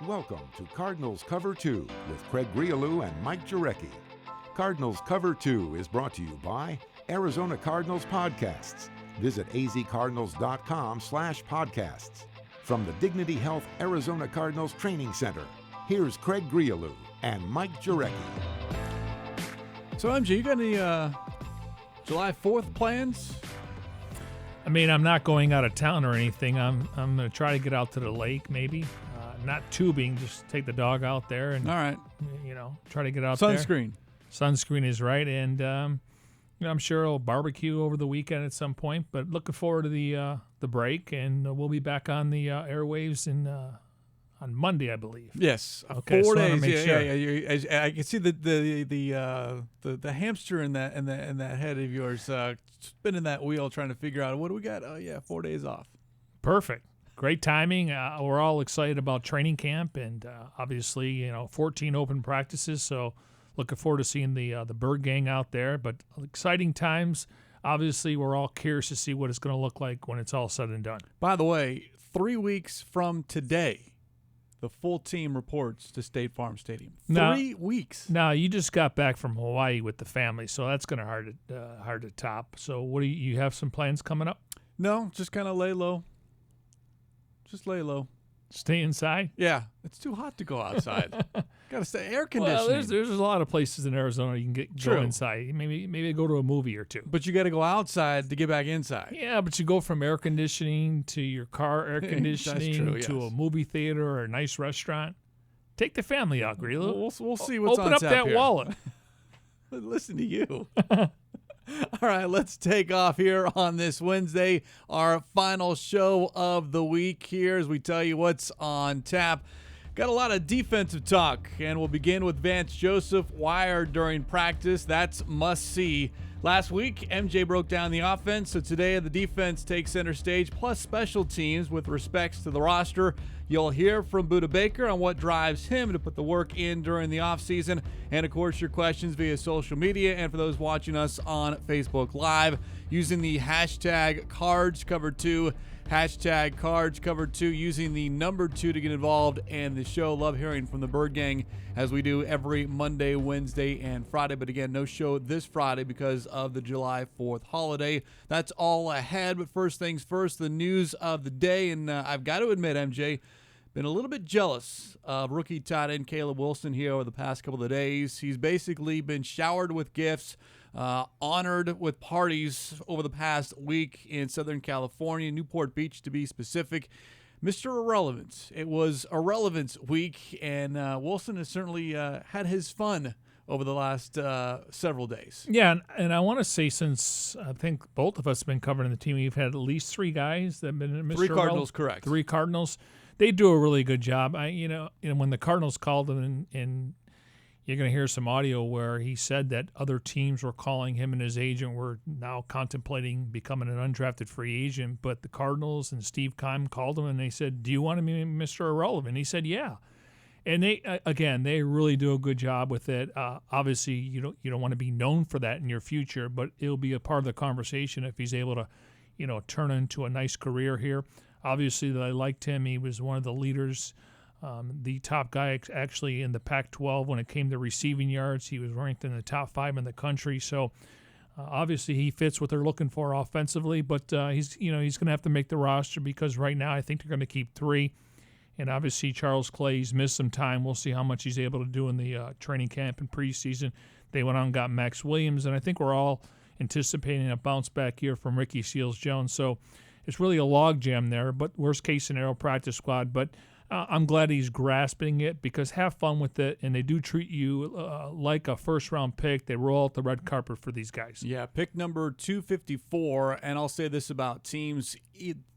Welcome to Cardinals Cover 2 with Craig Grialou and Mike Jurecki. Cardinals Cover 2 is brought to you by Arizona Cardinals Podcasts. Visit azcardinals.com/podcasts. From the Dignity Health Arizona Cardinals Training Center, here's Craig Grialou and Mike Jurecki. So, MJ, you got any July 4th plans? I mean, I'm not going out of town or anything. I'm going to try to get out to the lake, maybe. Not tubing, just take the dog out there and, all right, try to get out Sunscreen. there. Sunscreen is right. And, I'm sure I'll barbecue over the weekend at some point, but looking forward to the break, and we'll be back on the airwaves on Monday, I believe. Yes, okay, 4 so days. Sure. Yeah. I can see the hamster in that head of yours spinning that wheel, trying to figure out what do we got. Oh yeah, 4 days off. Perfect. Great timing. We're all excited about training camp, and obviously, 14 open practices. So, looking forward to seeing the Bird Gang out there. But exciting times. Obviously, we're all curious to see what it's going to look like when it's all said and done. By the way, 3 weeks from today, the full team reports to State Farm Stadium. 3 weeks. Now, you just got back from Hawaii with the family, so that's going to hard to top. So, what do you have some plans coming up? No, just kind of lay low. Just lay low. Stay inside? Yeah, it's too hot to go outside. Got to stay air conditioning. Well, there's a lot of places in Arizona you can go inside. Maybe go to a movie or two. But you got to go outside to get back inside. Yeah, but you go from air conditioning to your car air conditioning to a movie theater or a nice restaurant. Take the family out, Grialou. We'll see what's on tap. Open up that here. wallet. Listen to you. All right, let's take off here on this Wednesday, our final show of the week here as we tell you what's on tap. Got a lot of defensive talk, and we'll begin with Vance Joseph wired during practice. That's must-see. Last week, MJ broke down the offense, so today the defense takes center stage, plus special teams with respects to the roster. You'll hear from Buda Baker on what drives him to put the work in during the offseason, and, of course, your questions via social media, and for those watching us on Facebook Live, using the hashtag CardsCover2, hashtag CardsCover2, using the number 2 to get involved in the show. Love hearing from the Bird Gang as we do every Monday, Wednesday, and Friday. But again, no show this Friday because of the July 4th holiday. That's all ahead. But first things first, the news of the day. And I've got to admit, MJ, been a little bit jealous of rookie tight end Caleb Wilson here over the past couple of days. He's basically been showered with gifts, honored with parties over the past week in Southern California, Newport Beach to be specific. Mr. Irrelevant. It was Irrelevance Week, and Wilson has certainly had his fun over the last several days. Yeah, and I want to say, since I think both of us have been covering the team, we've had at least 3 guys that have been Mr. 3 Cardinals, correct. 3 Cardinals. They do a really good job. When the Cardinals called him, and you're going to hear some audio where he said that other teams were calling him, and his agent were now contemplating becoming an undrafted free agent. But the Cardinals and Steve Keim called him, and they said, "Do you want to be Mr. Irrelevant?" He said, "Yeah." And they really do a good job with it. Obviously, you don't want to be known for that in your future, but it'll be a part of the conversation if he's able to, turn into a nice career here. Obviously, I liked him. He was one of the leaders. The top guy actually in the Pac-12 when it came to receiving yards. He was ranked in the top 5 in the country. So obviously he fits what they're looking for offensively. But he's going to have to make the roster because right now I think they're going to keep 3. And obviously Charles Clay's missed some time. We'll see how much he's able to do in the training camp and preseason. They went on and got Max Williams, and I think we're all anticipating a bounce back here from Ricky Seals-Jones. So it's really a logjam there, but worst case scenario, practice squad. But I'm glad he's grasping it because have fun with it, and they do treat you like a first-round pick. They roll out the red carpet for these guys. Yeah, pick number 254, and I'll say this about teams.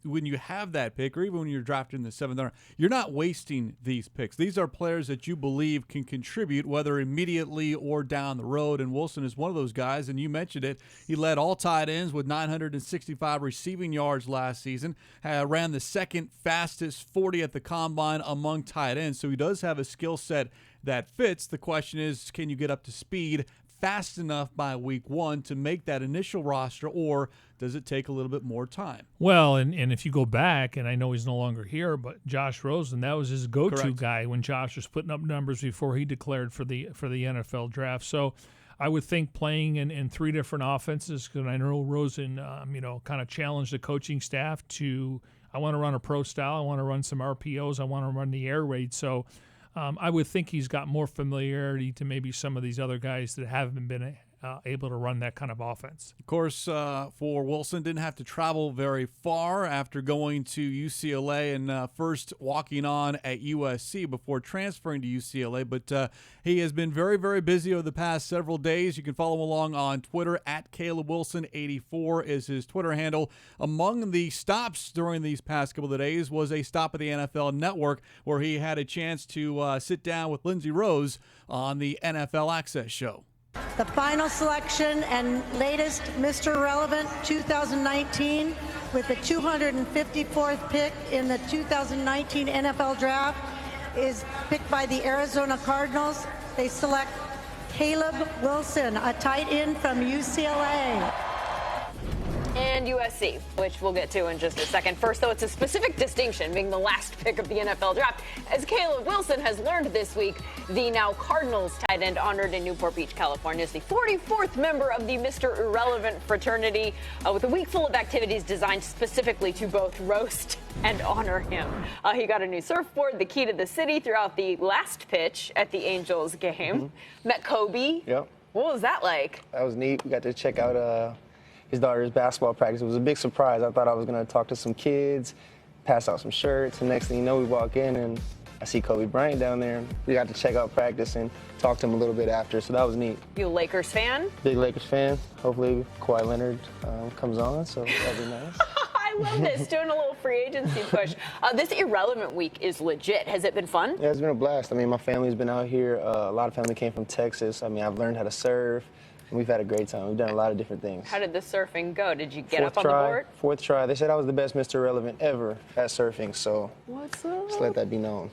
When you have that pick, or even when you're drafted in the 7th round, you're not wasting these picks. These are players that you believe can contribute, whether immediately or down the road, and Wilson is one of those guys, and you mentioned it. He led all tight ends with 965 receiving yards last season, ran the second fastest 40 at the combine among tight ends, so he does have a skill set that fits. The question is, can you get up to speed fast enough by week 1 to make that initial roster, or does it take a little bit more time? Well, and if you go back, and I know he's no longer here, but Josh Rosen, that was his go-to Correct. guy when Josh was putting up numbers before he declared for the NFL draft. So I would think playing in 3 different offenses, because I know Rosen, kind of challenged the coaching staff to, I want to run a pro style, I want to run some RPOs, I want to run the air raid. So I would think he's got more familiarity to maybe some of these other guys that haven't been able to run that kind of offense. Of course, for Wilson, didn't have to travel very far after going to UCLA and first walking on at USC before transferring to UCLA. But he has been very, very busy over the past several days. You can follow him along on Twitter at CalebWilson84 is his Twitter handle. Among the stops during these past couple of days was a stop at the NFL Network, where he had a chance to sit down with Lindsay Rose on the NFL Access show. The final selection and latest Mr. Relevant 2019 with the 254th pick in the 2019 NFL Draft is picked by the Arizona Cardinals. They select Caleb Wilson, a tight end from UCLA. And USC, which we'll get to in just a second. First, though, it's a specific distinction, being the last pick of the NFL draft. As Caleb Wilson has learned this week, the now Cardinals tight end honored in Newport Beach, California, is the 44th member of the Mr. Irrelevant fraternity, with a week full of activities designed specifically to both roast and honor him. He got a new surfboard, the key to the city, throughout the last pitch at the Angels game. Met Kobe. Yep. What was that like? That was neat. We got to check out his daughter's basketball practice. It was a big surprise. I thought I was going to talk to some kids, pass out some shirts, and next thing you know, we walk in and I see Kobe Bryant down there. We got to check out practice and talk to him a little bit after, so that was neat. You a Lakers fan? Big Lakers fan. Hopefully Kawhi Leonard comes on, so that'll be nice. I love this, doing a little free agency push. This Irrelevant week is legit. Has it been fun? Yeah, it's been a blast. I mean, my family's been out here. A lot of family came from Texas. I mean, I've learned how to surf. And we've had a great time. We've done a lot of different things. How did the surfing go? Did you get up on the board? Fourth try. They said I was the best Mr. Relevant ever at surfing, so What's up? just let that be known.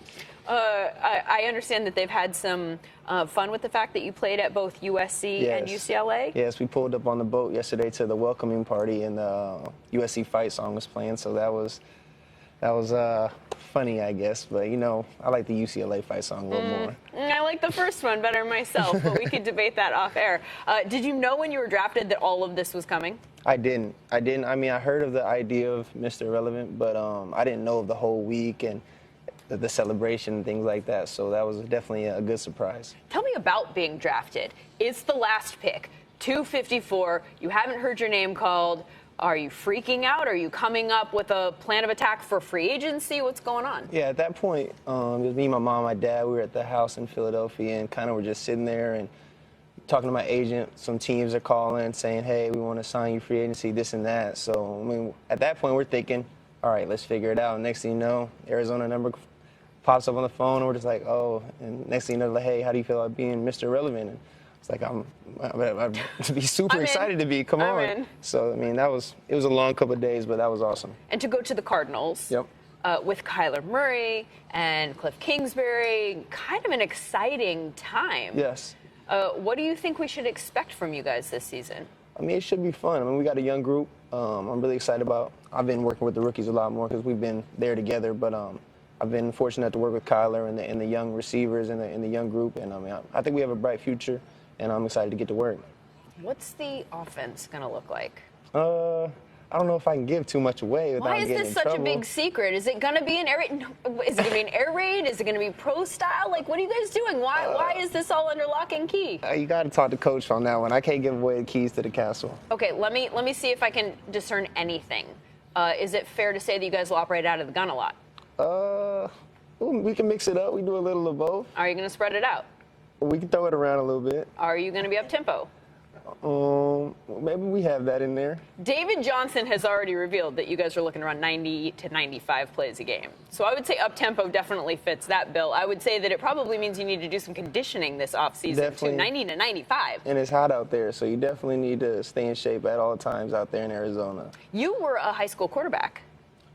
I understand that they've had some fun with the fact that you played at both USC and UCLA. Yes, we pulled up on the boat yesterday to the welcoming party, and the USC fight song was playing, so that was funny, I guess. But, you know, I like the UCLA fight song a little more. I like the first one better myself, but we could debate that off air. Did you know when you were drafted that all of this was coming? I didn't. I mean, I heard of the idea of Mr. Relevant, but I didn't know of the whole week and the celebration and things like that. So that was definitely a good surprise. Tell me about being drafted. It's the last pick, 254. You haven't heard your name called. Are you freaking out? Are you coming up with a plan of attack for free agency? What's going on? Yeah, at that point, it was me, my mom, my dad. We were at the house in Philadelphia and kind of were just sitting there and talking to my agent. Some teams are calling saying, hey, we want to sign you free agency, this and that. So, I mean, at that point, we're thinking, all right, let's figure it out. Next thing you know, Arizona number pops up on the phone, and we're just like, oh. And next thing you know, like, hey, how do you feel about being Mr. Relevant? And it's like, I'd be super excited to be. Come on. So, I mean, it was a long couple of days, but that was awesome. And to go to the Cardinals. Yep. With Kyler Murray and Cliff Kingsbury, kind of an exciting time. Yes. What do you think we should expect from you guys this season? I mean, it should be fun. I mean, we got a young group. I'm really excited about. I've been working with the rookies a lot more because we've been there together. But I've been fortunate to work with Kyler and the young receivers in the young group. And I mean, I think we have a bright future, and I'm excited to get to work. What's the offense going to look like? I don't know if I can give too much away without getting in trouble. Why is this such a big secret? Is it going to be an air raid? Is it going to be an air raid? Is it going to be pro style? Like, what are you guys doing? Why is this all under lock and key? You got to talk to Coach on that one. I can't give away the keys to the castle. Okay, let me see if I can discern anything. Is it fair to say that you guys will operate out of the gun a lot? We can mix it up. We do a little of both. Are you going to spread it out? We can throw it around a little bit. Are you going to be up tempo? Maybe we have that in there. David Johnson has already revealed that you guys are looking around 90 to 95 plays a game. So I would say up-tempo definitely fits that bill. I would say that it probably means you need to do some conditioning this offseason to 90 to 95. And it's hot out there, so you definitely need to stay in shape at all times out there in Arizona. You were a high school quarterback.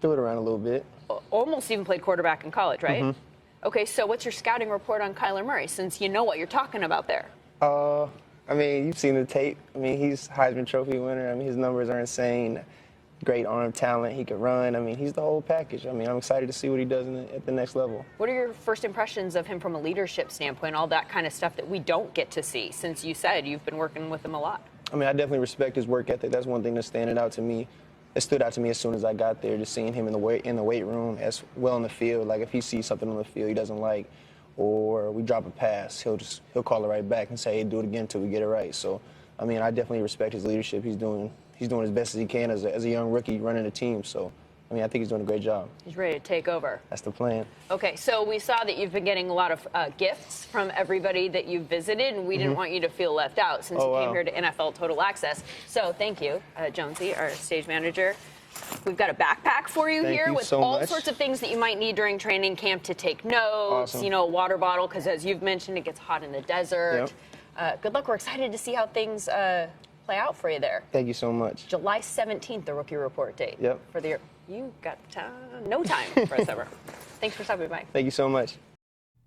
Threw it around a little bit. Almost even played quarterback in college, right? Mm-hmm. Okay, so what's your scouting report on Kyler Murray, since you know what you're talking about there? I mean, you've seen the tape. I mean, he's Heisman Trophy winner. I mean, his numbers are insane. Great arm talent. He can run. I mean, he's the whole package. I mean, I'm excited to see what he does at the next level. What are your first impressions of him from a leadership standpoint, all that kind of stuff that we don't get to see, since you said you've been working with him a lot? I mean, I definitely respect his work ethic. That's one thing that stood out to me. It stood out to me as soon as I got there, just seeing him in the weight room as well in the field. Like, if he sees something on the field he doesn't like, or we drop a pass, he'll call it right back and say, hey, do it again until we get it right. So, I mean, I definitely respect his leadership. He's doing as best as he can as a young rookie running the team. So, I mean, I think he's doing a great job. He's ready to take over. That's the plan. Okay, so we saw that you've been getting a lot of gifts from everybody that you've visited, and we didn't want you to feel left out since you came here to NFL Total Access. So thank you, Jonesy, our stage manager. We've got a backpack for you here with all sorts of things that you might need during training camp to take notes, Awesome. You know, a water bottle, because as you've mentioned, it gets hot in the desert. Yep. Good luck. We're excited to see how things play out for you there. Thank you so much. July 17th, the rookie report date. Yep. For the year. You got no time for us ever. Thanks for stopping by. Thank you so much.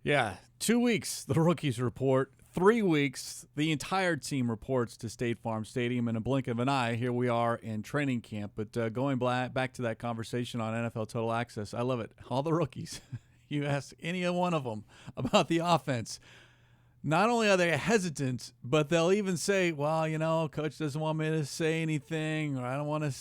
Yeah, 2 weeks, the rookies report. 3 weeks, the entire team reports to State Farm Stadium. In a blink of an eye, here we are in training camp. But going back to that conversation on NFL Total Access, I love it. All the rookies, you ask any one of them about the offense. Not only are they hesitant, but they'll even say, well, you know, coach doesn't want me to say anything, or I don't want to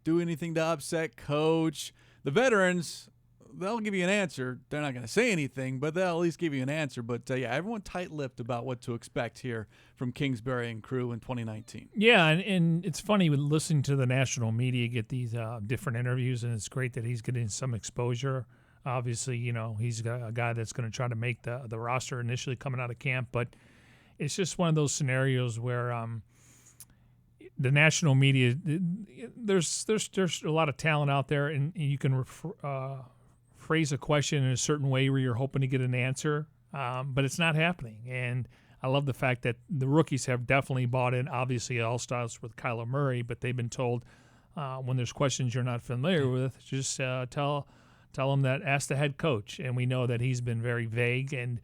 do anything to upset coach. The veterans, they'll give you an answer. They're not going to say anything, but they'll at least give you an answer. But, yeah, everyone tight-lipped about what to expect here from Kingsbury and crew in 2019. Yeah, and it's funny with listening to the national media get these different interviews, and it's great that he's getting some exposure. Obviously, you know, he's a guy that's going to try to make the roster initially coming out of camp, but it's just one of those scenarios where the national media, there's a lot of talent out there, and you can phrase a question in a certain way where you're hoping to get an answer, but it's not happening. And I love the fact that the rookies have definitely bought in. Obviously, it all starts with Kyler Murray, but they've been told when there's questions you're not familiar with, just tell them that, ask the head coach. And we know that he's been very vague, and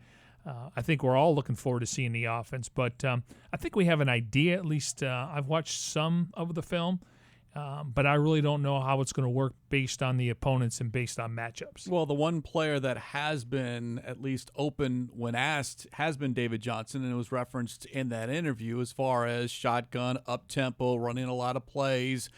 I think we're all looking forward to seeing the offense. But I think we have an idea, at least I've watched some of the film, but I really don't know how it's going to work based on the opponents and based on matchups. Well, the one player that has been at least open when asked has been David Johnson, and it was referenced in that interview as far as shotgun, up-tempo, running a lot of plays.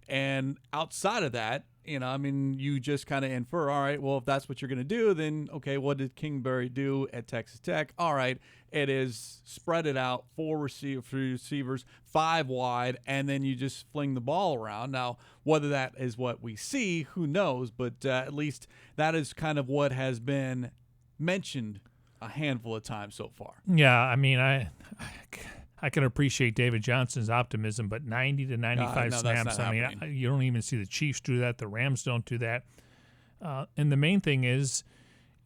And outside of that, you know, I mean, you just kind of infer, all right, well, if that's what you're going to do, then, okay, what did Kingsbury do at Texas Tech? All right, it is spread it out, 4 receivers, 5 wide, and then you just fling the ball around. Now, whether that is what we see, who knows, but at least that is kind of what has been mentioned a handful of times so far. Yeah, I mean, I can appreciate David Johnson's optimism, but 90 to 95 snaps, I mean, you don't even see the Chiefs do that. The Rams don't do that. And the main thing is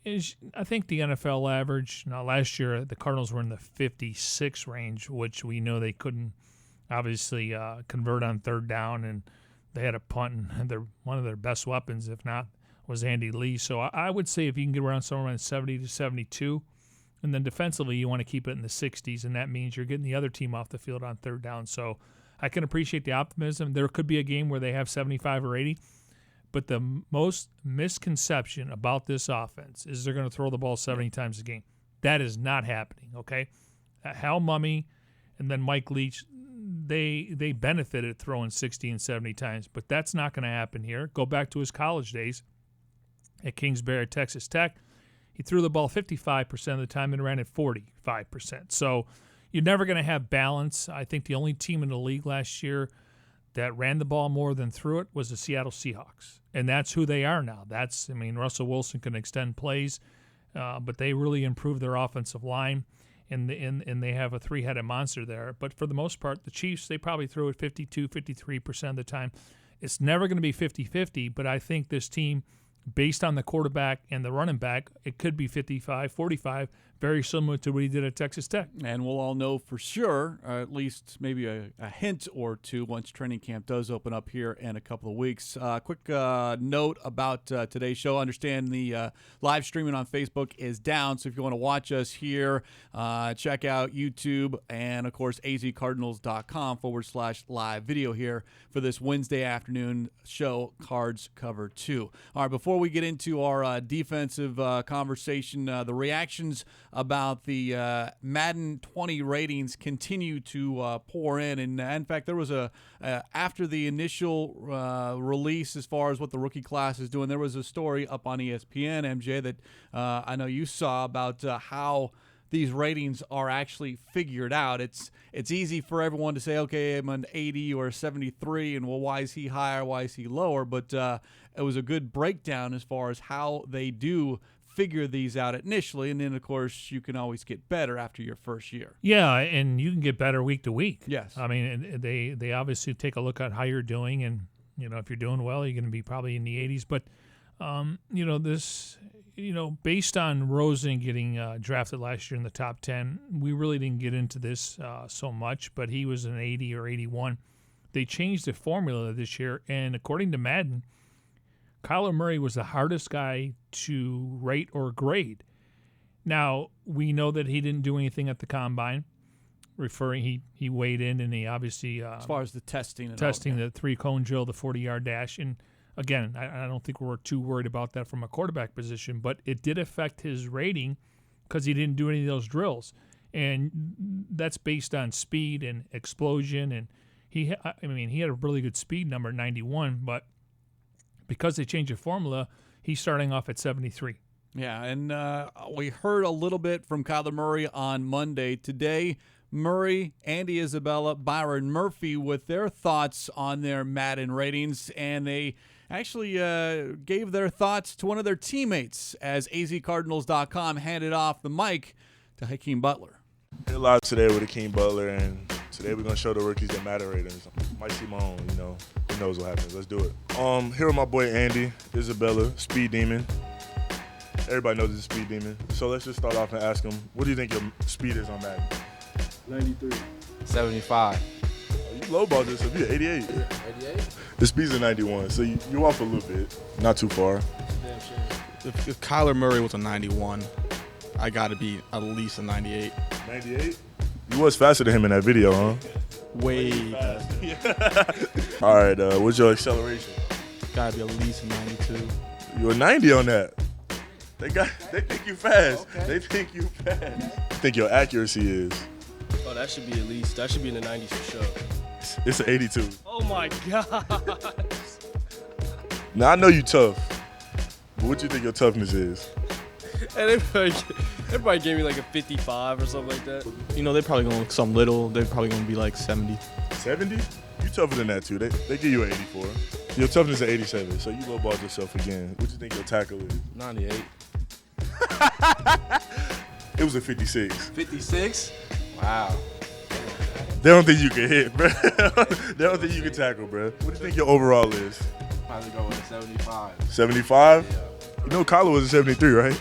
I think the NFL average, now last year the Cardinals were in the 56 range, which we know they couldn't obviously convert on third down, and they had a punt, and one of their best weapons, if not, was Andy Lee. So I would say if you can get around somewhere around 70 to 72, and then defensively, you want to keep it in the 60s, and that means you're getting the other team off the field on third down. So I can appreciate the optimism. There could be a game where they have 75 or 80, but the most misconception about this offense is they're going to throw the ball 70 times a game. That is not happening, okay? Hal Mummy and then Mike Leach, they benefited throwing 60 and 70 times, but that's not going to happen here. Go back to his college days at Kingsbury, Texas Tech. He threw the ball 55% of the time and ran it 45%. So you're never going to have balance. I think the only team in the league last year that ran the ball more than threw it was the Seattle Seahawks. And that's who they are now. Russell Wilson can extend plays, but they really improved their offensive line, and they have a 3-headed monster there. But for the most part, the Chiefs, they probably threw it 52, 53% of the time. It's never going to be 50-50, but I think this team, based on the quarterback and the running back, it could be 55-45 very similar to what he did at Texas Tech. And we'll all know for sure, at least maybe a hint or two, once training camp does open up here in a couple of weeks. Quick note about today's show. Understand the live streaming on Facebook is down, so if you want to watch us here, check out YouTube and, of course, azcardinals.com/live video here for this Wednesday afternoon show, Cards Cover 2. All right, before we get into our defensive conversation, the reactions about the Madden 20 ratings continue to pour in. And in fact, there was after the initial release as far as what the rookie class is doing, there was a story up on ESPN, MJ, that I know you saw about how these ratings are actually figured out. It's easy for everyone to say, okay, I'm an 80 or a 73, and well, why is he higher, why is he lower? But it was a good breakdown as far as how they do figure these out initially, and then, of course, you can always get better after your first year. Yeah, and you can get better week to week. Yes. I mean, they obviously take a look at how you're doing, and, if you're doing well, you're going to be probably in the 80s. But, based on Rosen getting drafted last year in the top 10, we really didn't get into this so much, but he was an 80 or 81. They changed the formula this year, and according to Madden, Kyler Murray was the hardest guy to rate or grade. Now, we know that he didn't do anything at the combine, he weighed in, and he obviously as far as the testing, the 3-cone drill, the 40-yard dash, and again, I don't think we're too worried about that from a quarterback position, but it did affect his rating because he didn't do any of those drills, and that's based on speed and explosion, and he had a really good speed number, 91, but because they changed the formula, he's starting off at 73. Yeah, and we heard a little bit from Kyler Murray on Monday. Today, Murray, Andy Isabella, Byron Murphy with their thoughts on their Madden ratings, and they actually gave their thoughts to one of their teammates as azcardinals.com handed off the mic to Hakeem Butler. We're live today with Hakeem Butler, and today we're going to show the rookies their Madden ratings. Might see my own, who knows what happens. Let's do it. Here with my boy Andy Isabella, Speed Demon. Everybody knows he's a Speed Demon. So let's just start off and ask him, what do you think your speed is on Madden? 93. 75. You lowballed this, so you're 88. 88? The speed's a 91, so you're off a little bit. Not too far. Damn shame. If Kyler Murray was a 91, I got to be at least a 98. 98? You was faster than him in that video, huh? Way faster. All right, what's your acceleration? Got to be at least a 92. You're a 90 on that. They think you fast. Okay. They think you fast. I think your accuracy is. Oh, that should be in the 90s for sure. It's an 82. Oh my God. Now I know you tough, but what do you think your toughness is? And everybody gave me like a 55 or something like that. They're probably going to some little. They're probably going to be like 70. 70? You tougher than that too. They give you an 84. Your toughness is 87, so you lowballed yourself again. What do you think your tackle is? 98. It was a 56. 56? Wow. They don't think you can hit, bro. They don't think you can tackle, bro. What do you think your overall is? Probably go with a 75. 75? Yeah. You know Kyler was a 73, right?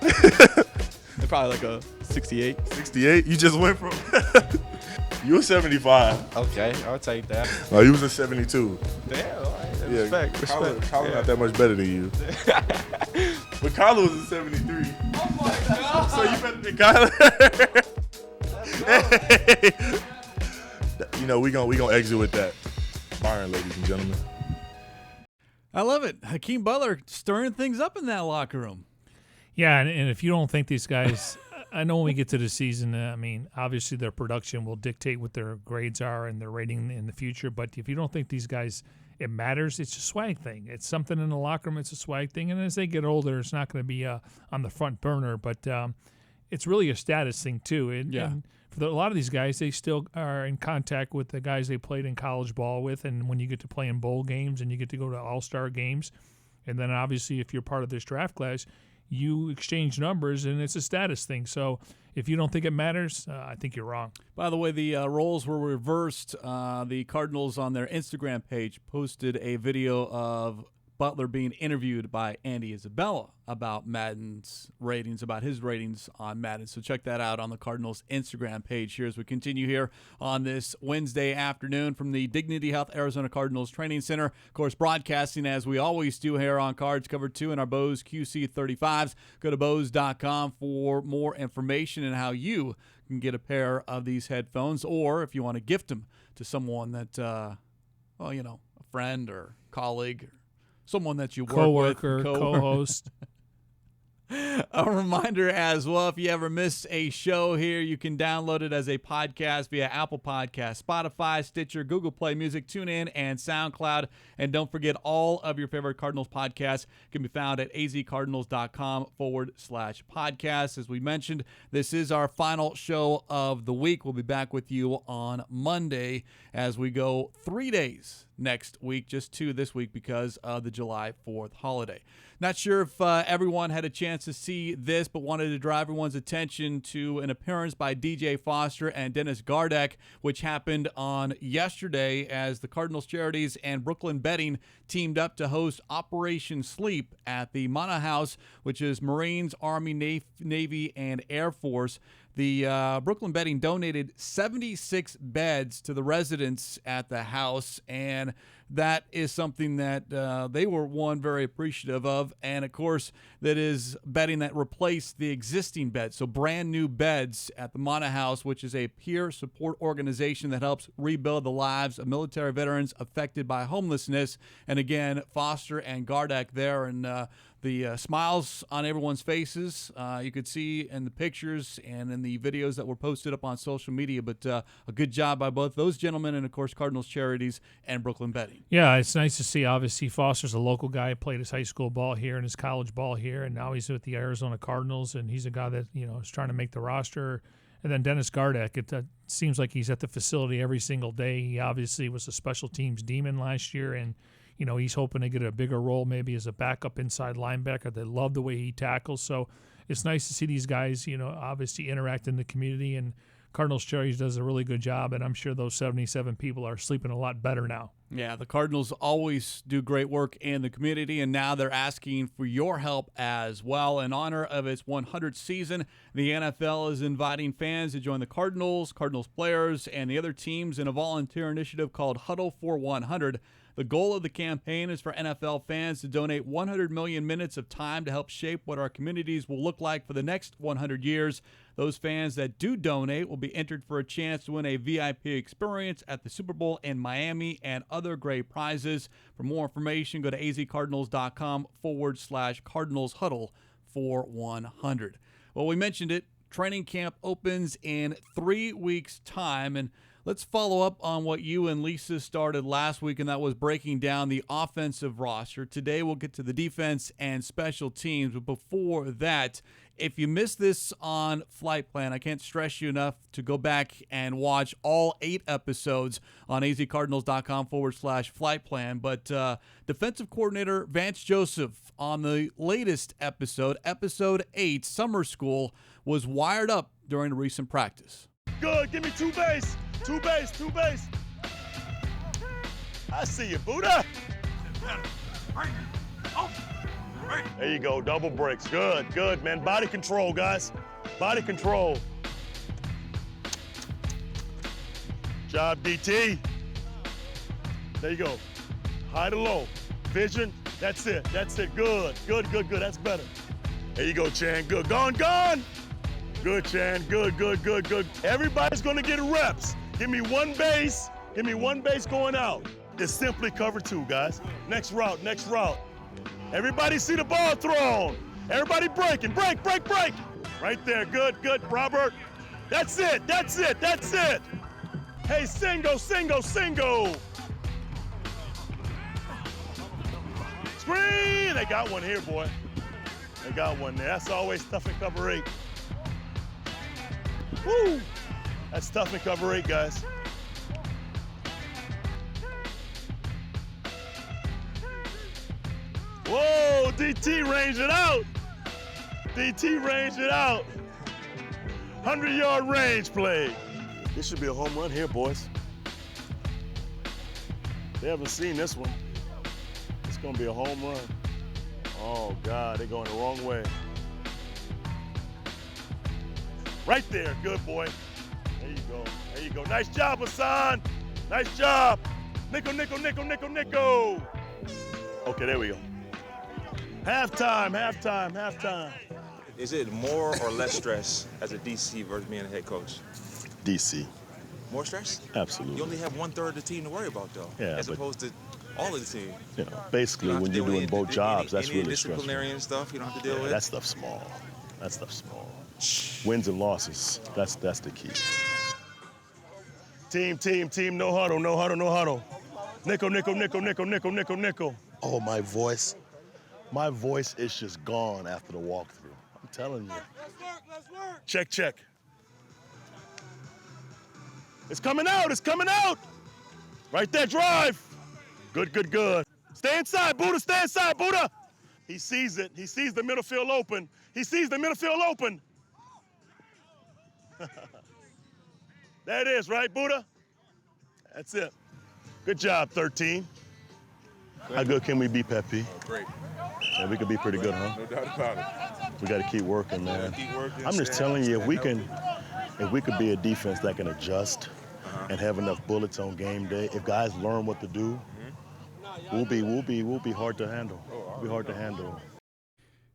They're probably like a 68. 68? You just went from... You were 75. Okay, I'll take that. No, you was a 72. Damn, all right. Yeah, Respect. Kyler not that much better than you. But Kyler was a 73. Oh my God. So you better than Kyler. We gonna exit with that. Byron, ladies and gentlemen. I love it. Hakeem Butler stirring things up in that locker room. Yeah, and if you don't think these guys, I know when we get to the season, obviously their production will dictate what their grades are and their rating in the future. But if you don't think these guys, it matters, it's a swag thing. It's something in the locker room. It's a swag thing. And as they get older, it's not going to be on the front burner. But it's really a status thing, too. And for a lot of these guys, they still are in contact with the guys they played in college ball with. And when you get to play in bowl games and you get to go to all-star games, and then obviously if you're part of this draft class, you exchange numbers, and it's a status thing. So if you don't think it matters, I think you're wrong. By the way, the roles were reversed. The Cardinals on their Instagram page posted a video of Butler being interviewed by Andy Isabella about Madden's ratings, about his ratings on Madden. So check that out on the Cardinals Instagram page here as we continue here on this Wednesday afternoon from the Dignity Health Arizona Cardinals Training Center. Of course, broadcasting as we always do here on Cards Cover 2 in our Bose QC35s. Go to Bose.com for more information and how you can get a pair of these headphones, or if you want to gift them to someone that, a friend or colleague or someone that you work Coworker, with. co-host. A reminder as well, if you ever miss a show here, you can download it as a podcast via Apple Podcasts, Spotify, Stitcher, Google Play Music, TuneIn, and SoundCloud. And don't forget, all of your favorite Cardinals podcasts can be found at azcardinals.com/podcast. As we mentioned, this is our final show of the week. We'll be back with you on Monday as we go 3 days next week, just 2 this week because of the July 4th holiday. Not sure if everyone had a chance to see this, but wanted to draw everyone's attention to an appearance by DJ Foster and Dennis Gardeck, which happened on yesterday as the Cardinals Charities and Brooklyn Betting teamed up to host Operation Sleep at the Mana House, which is Marines, Army, Navy, and Air Force. The Brooklyn Betting donated 76 beds to the residents at the house, and that is something that they were, very appreciative of. And, of course, that is betting that replaced the existing beds, so brand new beds at the Mana House, which is a peer support organization that helps rebuild the lives of military veterans affected by homelessness. And, again, Foster and Gardeck there, and the smiles on everyone's faces you could see in the pictures and in the videos that were posted up on social media. But a good job by both those gentlemen and, of course, Cardinals Charities and Brooklyn Betting. Yeah, it's nice to see. Obviously, Foster's a local guy, played his high school ball here and his college ball here, and now he's with the Arizona Cardinals, and he's a guy that, is trying to make the roster. And then Dennis Gardeck, it seems like he's at the facility every single day. He obviously was a special teams demon last year, and he's hoping to get a bigger role maybe as a backup inside linebacker. They love the way he tackles. So it's nice to see these guys, obviously interact in the community. And Cardinals Charities does a really good job, and I'm sure those 77 people are sleeping a lot better now. Yeah, the Cardinals always do great work in the community, and now they're asking for your help as well. In honor of its 100th season, the NFL is inviting fans to join the Cardinals players, and the other teams in a volunteer initiative called Huddle for 100. The goal of the campaign is for NFL fans to donate 100 million minutes of time to help shape what our communities will look like for the next 100 years. Those fans that do donate will be entered for a chance to win a VIP experience at the Super Bowl in Miami and other great prizes. For more information, go to azcardinals.com/Cardinals Huddle for 100. Well, we mentioned it. Training camp opens in 3 weeks' time, and let's follow up on what you and Lisa started last week, and that was breaking down the offensive roster. Today we'll get to the defense and special teams, but before that, if you missed this on Flight Plan, I can't stress you enough to go back and watch all 8 episodes on azcardinals.com/Flight Plan. But defensive coordinator Vance Joseph on the latest episode, episode 8, Summer School, was wired up during a recent practice. Good, give me 2 base. 2 base, 2 base. I see you, Buddha. There you go, double breaks. Good, good, man. Body control, guys. Body control. Job, DT. There you go. High to low. Vision. That's it. That's it. Good, good, good, good. That's better. There you go, Chan. Good. Gone, gone. Good, Chan. Good, good, good, good. Everybody's going to get reps. Give me 1 base. Give me 1 base going out. It's simply cover 2, guys. Next route, next route. Everybody see the ball thrown. Everybody breaking. Break, break, break. Right there. Good, good, Robert. That's it. That's it. That's it. Hey, single, single, single. Screen. They got one here, boy. They got one there. That's always tough in cover 8. Woo! That's tough in cover 8, guys. Whoa, DT ranged it out. DT ranged it out. 100-yard range play. This should be a home run here, boys. They haven't seen this one. It's That's going to be a home run. Oh, God, they're going the wrong way. Right there. Good boy. There you go. There you go. Nice job, Hassan. Nice job. Nickel, nickel, nickel, nickel, nickel. Okay, there we go. Halftime, halftime, halftime. Is it more or less stress as a DC versus being a head coach? DC. More stress? Absolutely. You only have 1/3 of the team to worry about, though, as opposed to all of the team. You know, basically, when you're doing both jobs, that's really stressful. Disciplinary stuff you don't have to deal with? That stuff's small. That stuff's small. Wins and losses, that's the key. Team, no huddle, no huddle, no huddle. Nickel, nickel, nickel, nickel, nickel, nickel, nickel. Oh, my voice is just gone after the walkthrough. I'm telling you. Let's work. Check. It's coming out. Right there, drive. Good. Stay inside, Buddha. He sees it. He sees the middle field open. There it is, right, Buddha? That's it. Good job, 13. How good can we be, Pep P? Great. Yeah, we could be pretty good, huh? No doubt about it. We got to keep working, man. I'm just telling you, if we could be a defense that can adjust and have enough bullets on game day, if guys learn what to do, we'll be hard to handle. We'll be hard to handle.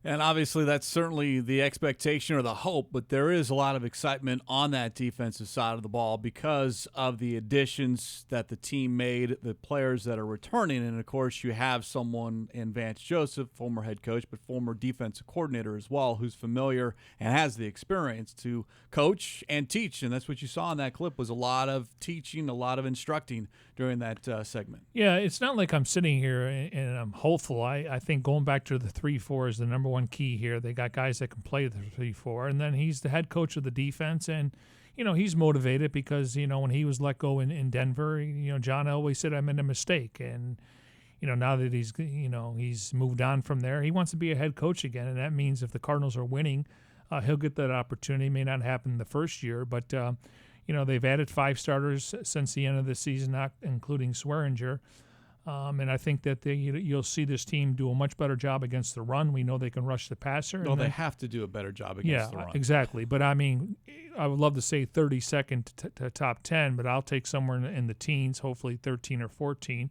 And obviously that's certainly the expectation or the hope, but there is a lot of excitement on that defensive side of the ball because of the additions that the team made, the players that are returning, and of course you have someone in Vance Joseph, former head coach, but former defensive coordinator as well, who's familiar and has the experience to coach and teach, and that's what you saw in that clip was a lot of teaching, a lot of instructing during that segment. Yeah, it's not like I'm sitting here and I'm hopeful. I think going back to the 3-4 is the number one key here. They got guys that can play the 3-4, and then he's the head coach of the defense, and he's motivated because when he was let go in Denver, John always said I made a mistake, and now that he's moved on from there, he wants to be a head coach again, and that means if the Cardinals are winning, he'll get that opportunity. It may not happen the first year, but they've added 5 starters since the end of the season, not including Swearinger. And I think that you'll see this team do a much better job against the run. We know they can rush the passer. No, they have to do a better job against the run. Yeah, exactly. But, I mean, I would love to say 32nd to top 10, but I'll take somewhere in the teens, hopefully 13 or 14.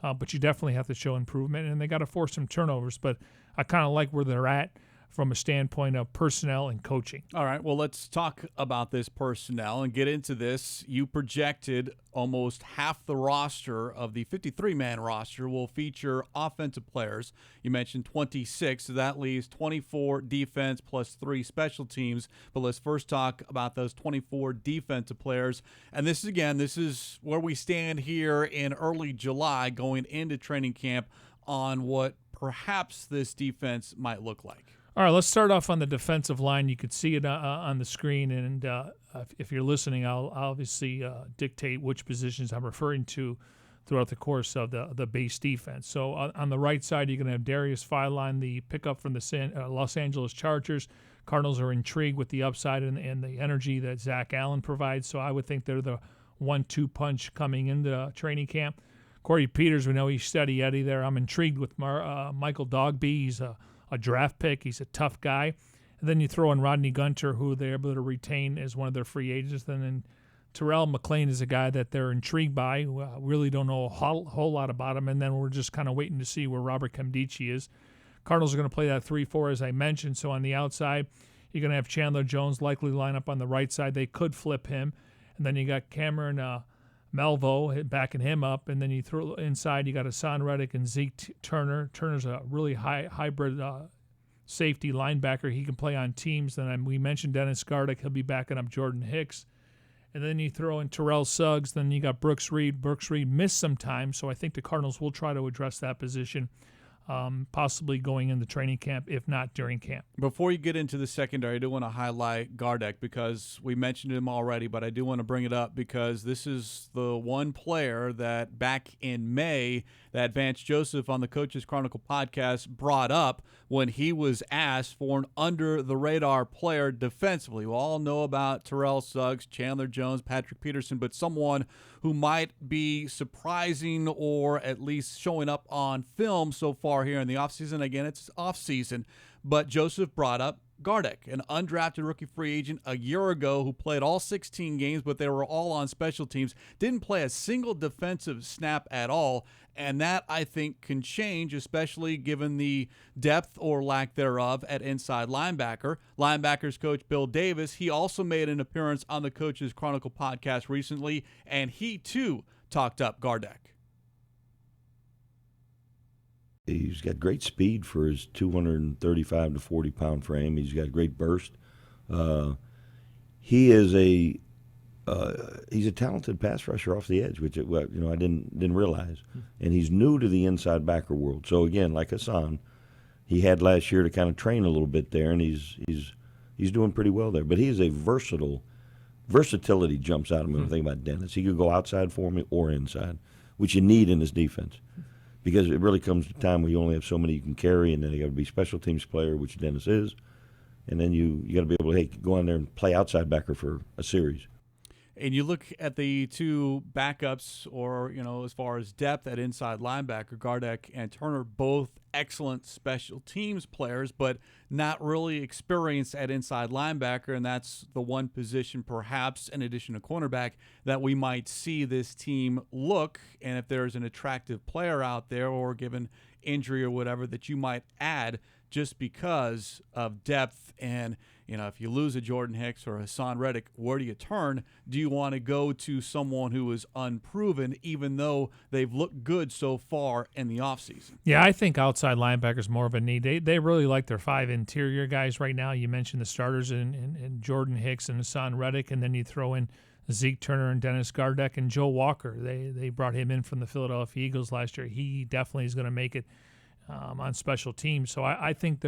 But you definitely have to show improvement, and they got to force some turnovers. But I kind of like where they're at from a standpoint of personnel and coaching. All right, well, let's talk about this personnel and get into this. You projected almost half the roster of the 53-man roster will feature offensive players. You mentioned 26, so that leaves 24 defense plus 3 special teams. But let's first talk about those 24 defensive players. And this is where we stand here in early July going into training camp on what perhaps this defense might look like. All right, let's start off on the defensive line. You could see it on the screen, and if you're listening, I'll obviously dictate which positions I'm referring to throughout the course of the base defense. So on the right side, you're going to have Darius Philon, the pickup from the Los Angeles Chargers. Cardinals are intrigued with the upside and the energy that Zach Allen provides, so I would think they're the 1-2 punch coming into training camp. Corey Peters, we know he's steady Eddie there. I'm intrigued with Michael Dogby. He's a draft pick. He's a tough guy. And then you throw in Rodney Gunter, who they're able to retain as one of their free agents. And then Terrell McLean is a guy that they're intrigued by. Really don't know a whole lot about him. And then we're just kind of waiting to see where Robert Nkemdiche is. Cardinals are going to play that 3-4, as I mentioned. So on the outside, you're going to have Chandler Jones likely line up on the right side. They could flip him. And then you got Cameron Malvo backing him up, and then you throw inside, you got Hassan Reddick and Zeke Turner. Turner's a really hybrid safety linebacker. He can play on teams. Then we mentioned Dennis Gardick. He'll be backing up Jordan Hicks. And then you throw in Terrell Suggs. Then you got Brooks Reed. Brooks Reed missed some time, so I think the Cardinals will try to address that position possibly going into training camp, if not during camp. Before you get into the secondary, I do want to highlight Gardeck because we mentioned him already, but I do want to bring it up because this is the one player that back in May that Vance Joseph on the Coaches Chronicle podcast brought up when he was asked for an under-the-radar player defensively. We all know about Terrell Suggs, Chandler Jones, Patrick Peterson, but someone who might be surprising or at least showing up on film so far here in the offseason. Again, it's offseason, but Joseph brought up Gardeck, an undrafted rookie free agent a year ago who played all 16 games, but they were all on special teams, didn't play a single defensive snap at all, and that, I think, can change, especially given the depth or lack thereof at inside linebacker. Linebackers coach Bill Davis, he also made an appearance on the Coaches Chronicle podcast recently, and he, too, talked up Gardeck. He's got great speed for his 235 to 40-pound frame. He's got great burst. He is he's a talented pass rusher off the edge, which I didn't realize. And he's new to the inside backer world. So again, like Hassan, he had last year to kind of train a little bit there, and he's doing pretty well there. But he is a versatility jumps out of me when I think about Dennis. He could go outside for me or inside, which you need in this defense. Because it really comes to a time where you only have so many you can carry, and then you got to be special teams player, which Dennis is, and then you got to be able to go on there and play outside backer for a series. And you look at the two backups, or as far as depth at inside linebacker, Gardeck and Turner, both excellent special teams players, but not really experienced at inside linebacker, and that's the one position, perhaps in addition to cornerback, that we might see this team look. And if there's an attractive player out there, or given injury or whatever, that you might add just because of depth. And if you lose a Jordan Hicks or Hassan Reddick, where do you turn? Do you want to go to someone who is unproven, even though they've looked good so far in the offseason? Yeah, I think outside linebacker is more of a need. They really like their 5 interior guys right now. You mentioned the starters in Jordan Hicks and Hassan Reddick, and then you throw in Zeke Turner and Dennis Gardeck and Joe Walker. They brought him in from the Philadelphia Eagles last year. He definitely is going to make it on special teams. So I think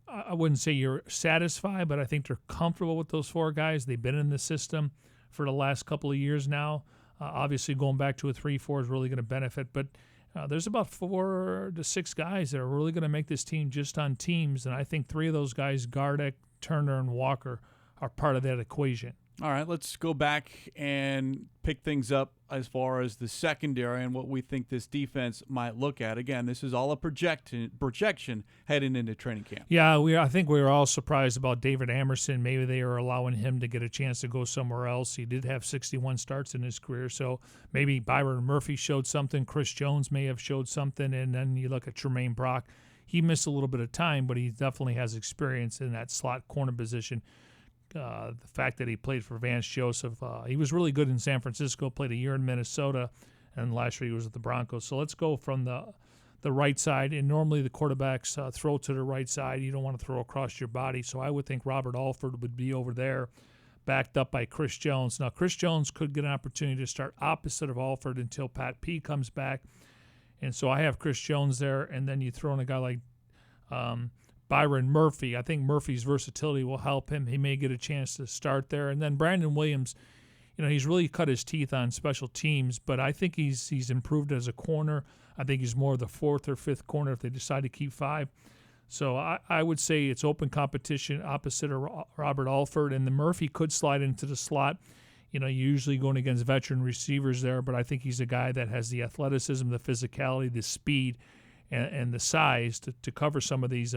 I wouldn't say you're satisfied, but I think they're comfortable with those 4 guys. They've been in the system for the last couple of years now. Obviously, going back to a 3-4 is really going to benefit, but there's about 4 to 6 guys that are really going to make this team just on teams, and I think 3 of those guys, Gardeck, Turner, and Walker, are part of that equation. All right, let's go back and pick things up as far as the secondary and what we think this defense might look at. Again, this is all a projection heading into training camp. Yeah, I think we were all surprised about David Amerson. Maybe they are allowing him to get a chance to go somewhere else. He did have 61 starts in his career, so maybe Byron Murphy showed something. Chris Jones may have showed something, and then you look at Tremaine Brock. He missed a little bit of time, but he definitely has experience in that slot corner position. The fact that he played for Vance Joseph, he was really good in San Francisco, played a year in Minnesota, and last year he was with the Broncos. So let's go from the right side, and normally the quarterbacks throw to the right side. You don't want to throw across your body, so I would think Robert Alford would be over there, backed up by Chris Jones. Now, Chris Jones could get an opportunity to start opposite of Alford until Pat P comes back, and so I have Chris Jones there, and then you throw in a guy like Byron Murphy. I think Murphy's versatility will help him. He may get a chance to start there. And then Brandon Williams, he's really cut his teeth on special teams, but I think he's improved as a corner. I think he's more of the 4th or 5th corner if they decide to keep 5. So I would say it's open competition opposite of Robert Alford, and the Murphy could slide into the slot. You're usually going against veteran receivers there, but I think he's a guy that has the athleticism, the physicality, the speed, and the size to cover some of these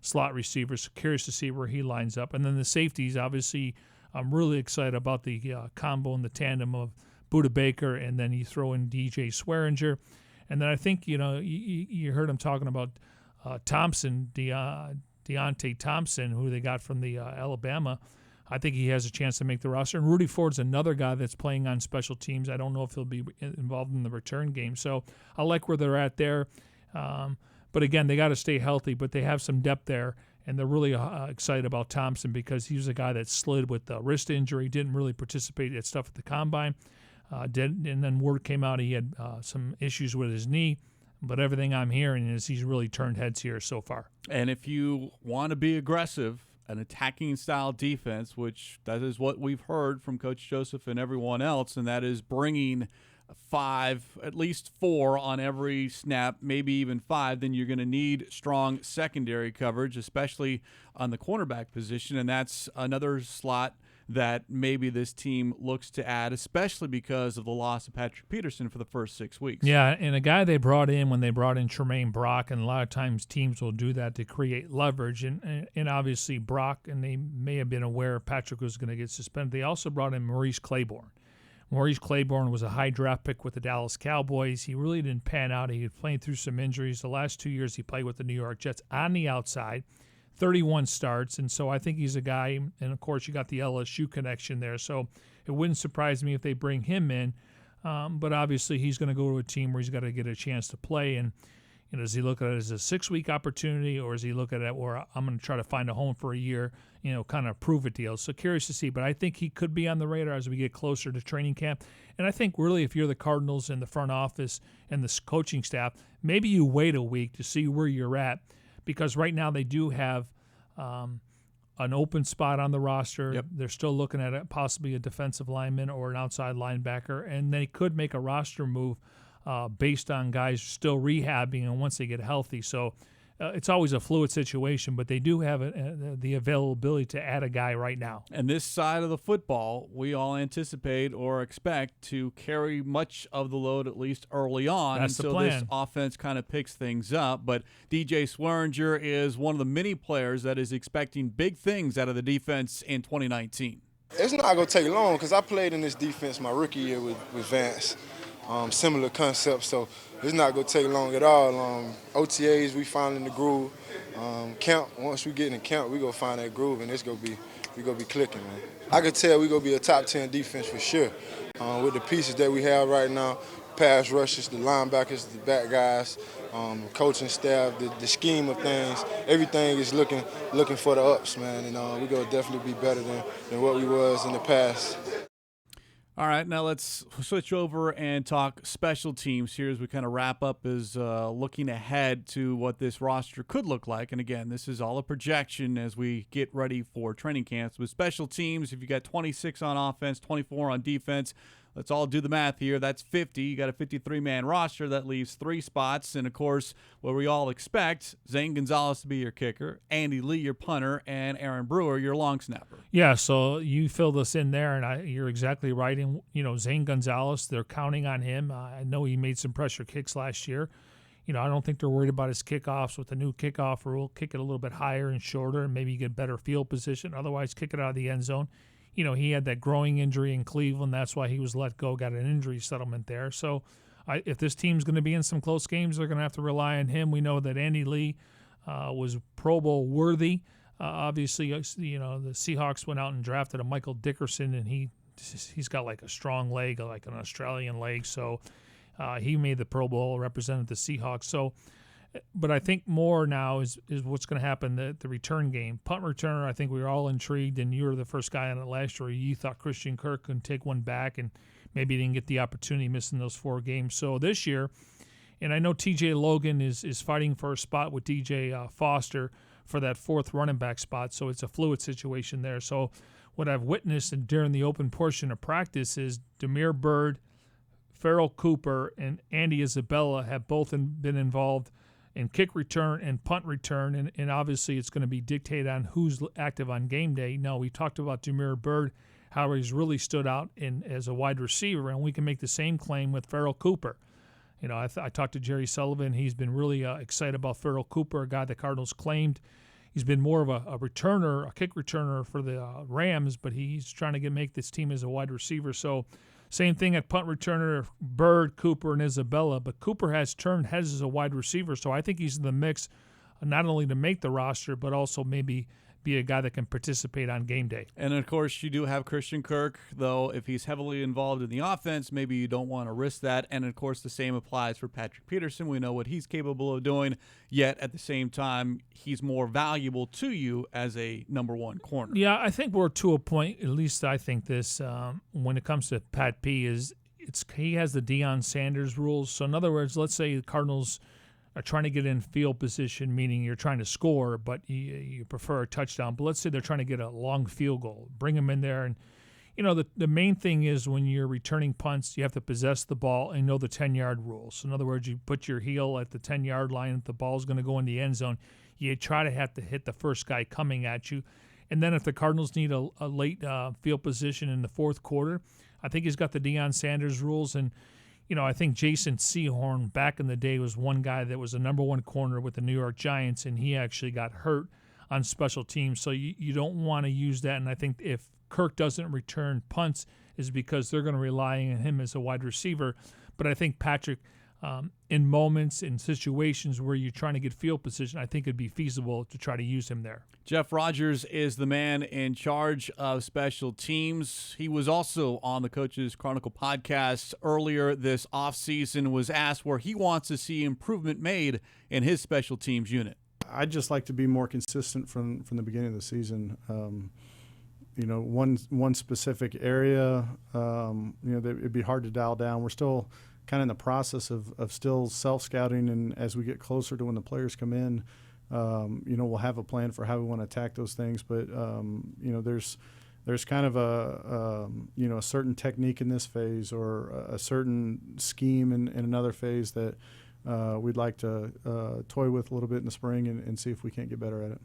slot receivers. Curious to see where he lines up. And then the safeties, obviously, I'm really excited about the combo and the tandem of Budda Baker, and then you throw in DJ Swearinger. And then I think, you heard him talking about Thompson, Deontay Thompson, who they got from the Alabama. I think he has a chance to make the roster. And Rudy Ford's another guy that's playing on special teams. I don't know if he'll be involved in the return game. So I like where they're at there. But again, they got to stay healthy, but they have some depth there, and they're really excited about Thompson because he was a guy that slid with the wrist injury, didn't really participate at stuff at the combine, and then word came out he had some issues with his knee, But everything I'm hearing is he's really turned heads here so far. And if you want to be aggressive, an attacking style defense, which that is what we've heard from Coach Joseph and everyone else, and that is bringing 5, at least 4 on every snap, maybe even 5, then you're going to need strong secondary coverage, especially on the cornerback position, and that's another slot that maybe this team looks to add, especially because of the loss of Patrick Peterson for the first 6 weeks. Yeah, and a guy they brought in when they brought in Tremaine Brock, and a lot of times teams will do that to create leverage, and obviously Brock, and they may have been aware Patrick was going to get suspended. They also brought in Maurice Claiborne. Maurice Claiborne was a high draft pick with the Dallas Cowboys. He really didn't pan out. He had played through some injuries. The last 2 years he played with the New York Jets on the outside. 31 starts, and so I think he's a guy, and of course you got the LSU connection there, so it wouldn't surprise me if they bring him in, but obviously he's going to go to a team where he's got to get a chance to play, and does he look at it as a 6-week opportunity, or does he look at it where I'm going to try to find a home for a year, kind of prove it deal? So curious to see, but I think he could be on the radar as we get closer to training camp, and I think really if you're the Cardinals and the front office and the coaching staff, maybe you wait a week to see where you're at, because right now they do have an open spot on the roster. Yep. They're still looking at possibly a defensive lineman or an outside linebacker, and they could make a roster move based on guys still rehabbing and once they get healthy. So it's always a fluid situation, but they do have the availability to add a guy right now. And this side of the football, we all anticipate or expect to carry much of the load, at least early on, That's the until plan. this offense kind of picks things up. But DJ Swearinger is one of the many players that is expecting big things out of the defense in 2019. It's not going to take long because I played in this defense my rookie year with Vance. Similar concept, so it's not going to take long at all. OTAs, we finding the groove. Camp, once we get in camp, we going to find that groove, and we going to be clicking, man. I can tell we going to be a top 10 defense for sure. With the pieces that we have right now, pass rushers, the linebackers, the back guys, coaching staff, the scheme of things, everything is looking for the ups, man, and we're going to definitely be better than what we was in the past. All right, now let's switch over and talk special teams here as we kind of wrap up as looking ahead to what this roster could look like. And again, this is all a projection as we get ready for training camps. With special teams, if you got 26 on offense, 24 on defense, let's all do the math here. That's 50. You got a 53-man roster. That leaves 3 spots. And, of course, what we all expect, Zane Gonzalez to be your kicker, Andy Lee your punter, and Aaron Brewer your long snapper. Yeah, so you fill this in there, and you're exactly right. And, Zane Gonzalez, they're counting on him. I know he made some pressure kicks last year. I don't think they're worried about his kickoffs with the new kickoff rule. Kick it a little bit higher and shorter, and maybe you get better field position. Otherwise, kick it out of the end zone. He had that growing injury in Cleveland. That's why he was let go, got an injury settlement there. So if this team's going to be in some close games, they're going to have to rely on him. We know that Andy Lee was Pro Bowl worthy. Obviously, the Seahawks went out and drafted a Michael Dickerson, and he's got like a strong leg, like an Australian leg. So he made the Pro Bowl, represented the Seahawks. So, but I think more now is what's going to happen, the return game. Punt returner, I think we were all intrigued, and you were the first guy on it last year. You thought Christian Kirk could take one back, and maybe didn't get the opportunity missing those 4 games. So this year, and I know T.J. Logan is fighting for a spot with D.J. Foster for that 4th running back spot, so it's a fluid situation there. So what I've witnessed during the open portion of practice is Damiere Byrd, Farrell Cooper, and Andy Isabella have both been involved in kick return and punt return, and obviously it's going to be dictated on who's active on game day. Now, we talked about Damiere Byrd, how he's really stood out as a wide receiver, and we can make the same claim with Farrell Cooper. I talked to Jerry Sullivan. He's been really excited about Farrell Cooper, a guy the Cardinals claimed. He's been more of a returner, a kick returner for the Rams, but he's trying to make this team as a wide receiver. So same thing at punt returner, Byrd, Cooper, and Isabella. But Cooper has turned heads as a wide receiver, so I think he's in the mix not only to make the roster, but also maybe be a guy that can participate on game day. And, of course, you do have Christian Kirk, though if he's heavily involved in the offense, maybe you don't want to risk that. And, of course, the same applies for Patrick Peterson. We know what he's capable of doing, yet at the same time, he's more valuable to you as a number 1 corner. Yeah, I think we're to a point, at least I think this, when it comes to Pat P, is he has the Deion Sanders rules. So in other words, let's say the Cardinals are trying to get in field position, meaning you're trying to score, but you prefer a touchdown. But let's say they're trying to get a long field goal. Bring them in there. And, the main thing is when you're returning punts, you have to possess the ball and know the 10-yard rules. So in other words, you put your heel at the 10-yard line. If the ball's going to go in the end zone, you try to have to hit the first guy coming at you. And then if the Cardinals need a late field position in the fourth quarter, I think he's got the Deion Sanders rules. And, I think Jason Sehorn back in the day was one guy that was the number one corner with the New York Giants, and he actually got hurt on special teams. So you don't want to use that. And I think if Kirk doesn't return punts is because they're going to rely on him as a wide receiver. But I think Patrick, in moments, in situations where you're trying to get field position, I think it'd be feasible to try to use him there. Jeff Rogers is the man in charge of special teams. He was also on the Coaches Chronicle podcast earlier this offseason, was asked where he wants to see improvement made in his special teams unit. I'd just like to be more consistent from the beginning of the season. One specific area, it'd be hard to dial down. We're still kind of in the process of still self-scouting, and as we get closer to when the players come in, we'll have a plan for how we want to attack those things. But there's kind of a certain technique in this phase or a certain scheme in another phase that we'd like to toy with a little bit in the spring and see if we can't get better at it.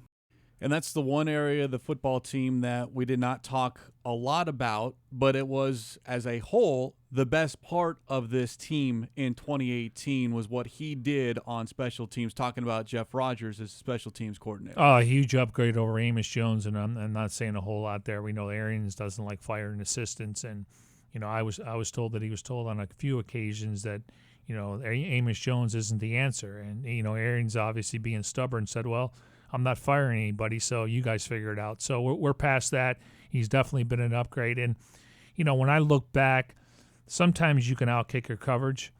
And that's the one area of the football team that we did not talk a lot about, but it was, as a whole, the best part of this team in 2018 was what he did on special teams, talking about Jeff Rogers as special teams coordinator. Oh, a huge upgrade over Amos Jones, and I'm not saying a whole lot there. We know Arians doesn't like firing assistants, and I was told that he was told on a few occasions that Amos Jones isn't the answer, and Arians obviously being stubborn said, well, I'm not firing anybody, so you guys figure it out. So we're past that. He's definitely been an upgrade. And, when I look back, sometimes you can outkick your coverage.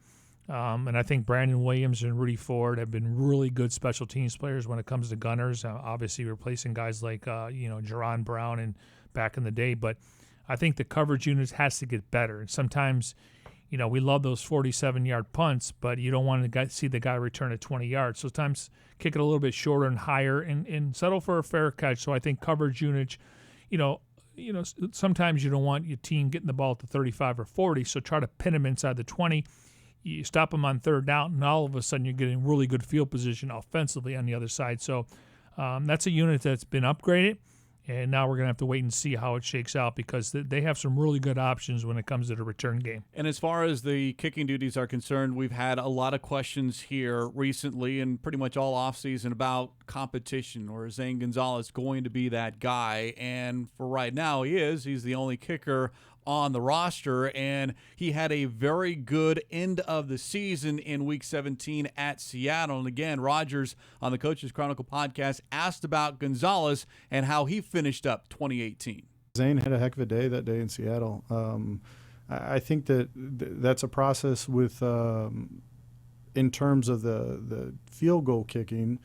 And I think Brandon Williams and Rudy Ford have been really good special teams players when it comes to gunners, obviously replacing guys like, Jerron Brown and back in the day. But I think the coverage unit has to get better. And sometimes, we love those 47-yard punts, but you don't want to see the guy return at 20 yards. So sometimes kick it a little bit shorter and higher and settle for a fair catch. So I think coverage units, sometimes you don't want your team getting the ball at the 35 or 40, so try to pin them inside the 20. You stop them on third down, and all of a sudden you're getting really good field position offensively on the other side. So that's a unit that's been upgraded. And now we're going to have to wait and see how it shakes out because they have some really good options when it comes to the return game. And as far as the kicking duties are concerned, we've had a lot of questions here recently and pretty much all offseason about competition, or is Zane Gonzalez going to be that guy? And for right now, he is. He's the only kicker on the roster, and he had a very good end of the season in Week 17 at Seattle. And again, Rogers on the Coaches Chronicle podcast asked about Gonzalez and how he finished up 2018. Zane had a heck of a day that day in Seattle. I think that's a process with, in terms of the field goal kicking,